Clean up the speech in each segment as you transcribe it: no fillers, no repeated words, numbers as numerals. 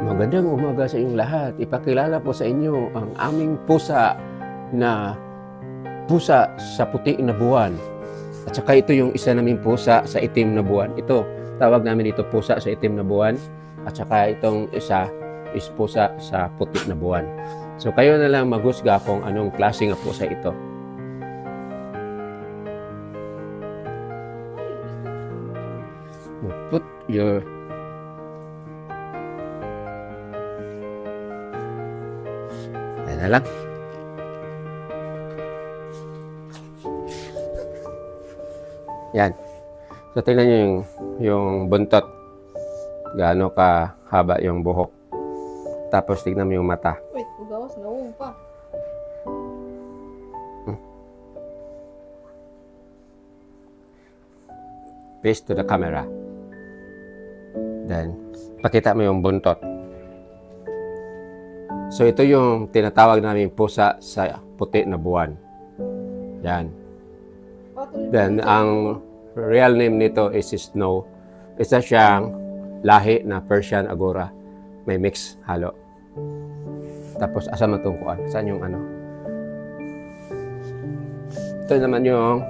Magandang umaga sa inyong lahat. Ipakilala po sa inyo ang aming pusa na pusa sa puti na buwan. At saka ito yung isa naming pusa sa itim na buwan. Ito, tawag namin ito pusa sa itim na buwan. At saka itong isa is pusa sa puti na buwan. So kayo na lang maghusga kung anong klase ng pusa ito. Put your na lang. Yan. So, tingnan nyo yung buntot. Gaano ka haba yung buhok. Tapos, tignan mo yung mata. Wait, ugawas, nawong pa. Face to the camera. Then, pakita mo yung buntot. So, ito yung tinatawag namin pusa sa puti na buwan. Yan. Then, ang real name nito is Snow. Isa siyang lahi na Persian Angora. May mix halo. Tapos, asa matungkuan? Saan yung ano? Ito naman yung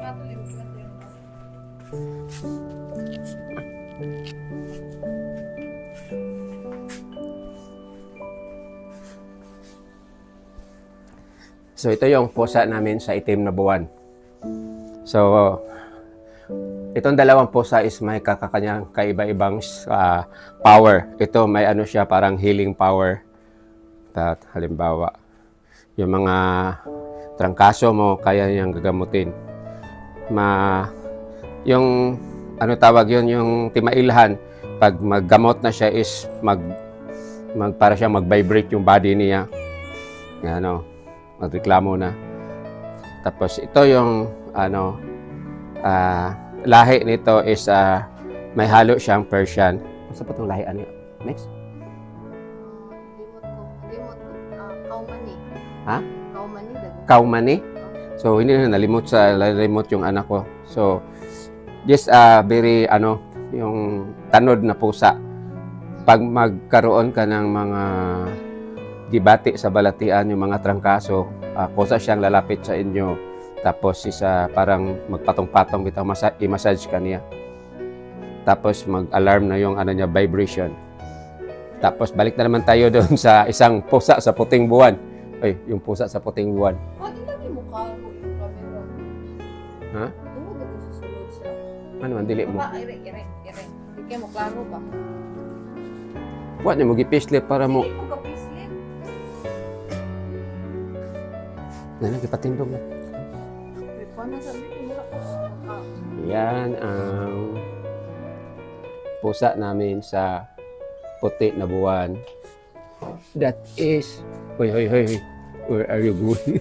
So, ito yung pusa namin sa itim na buwan. So, itong dalawang pusa is may kakakanyang kaiba-ibang power. Ito may ano siya, parang healing power. At halimbawa, yung mga trangkaso mo, kaya niyang gagamutin. Yung ano tawag yun, yung timailhan, pag maggamot na siya is para siya mag-vibrate yung body niya. Ano, magreklamo na. Tapos ito yung ano lahi nito is may halo siyang Persian. Ano pa itong lahi? Ano yun? Next? Limot ko. Kaumani. Ha? Kaumani. Kaumani? So hindi na nalimot yung anak ko. So just very yung tanod na pusa. Pag magkaroon ka ng mga dibati sa balatian, yung mga trangkaso, kusa siyang lalapit sa inyo. Tapos parang magpatong-patong bitaw, i-massage ka niya. Tapos mag-alarm na yung niya, vibration. Tapos balik na naman tayo doon sa isang pusa sa puting buwan. Ay, yung pusa sa puting buwan. Pati lagi mukha ko yung camera. Ha? Ano ba ito susunod siya? Ano man, dili mo? Ire. Hindi kayo mo klaro ba? Huwag niyo mag-ipislip para mo. Hindi ko kapislit. Nagipatindog na. Wait, paano sabi ko mula ko? Yan ang pusa namin sa puti na buwan. That is... Hoy. Where are you going?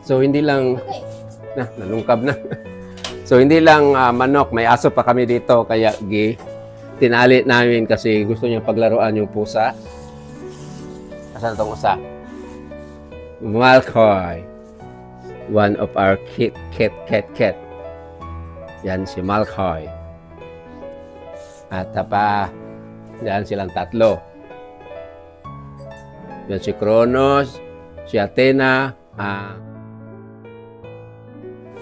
So, hindi lang... Nalungkab na. So, hindi lang manok. May aso pa kami dito. Kaya, tinali namin kasi gusto niya paglaruan yung pusa. Asan itong usa? Malkoy. One of our cat. Yan si Malkoy. At yan silang tatlo. Yan si Kronos, si Athena,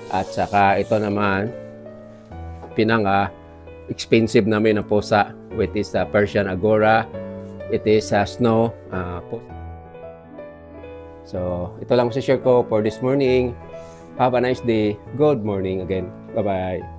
at saka ito naman, expensive namin na pusa, which is Persian Angora. It is Snow. So, ito lang share ko for this morning. Have a nice day. Good morning again. Bye-bye.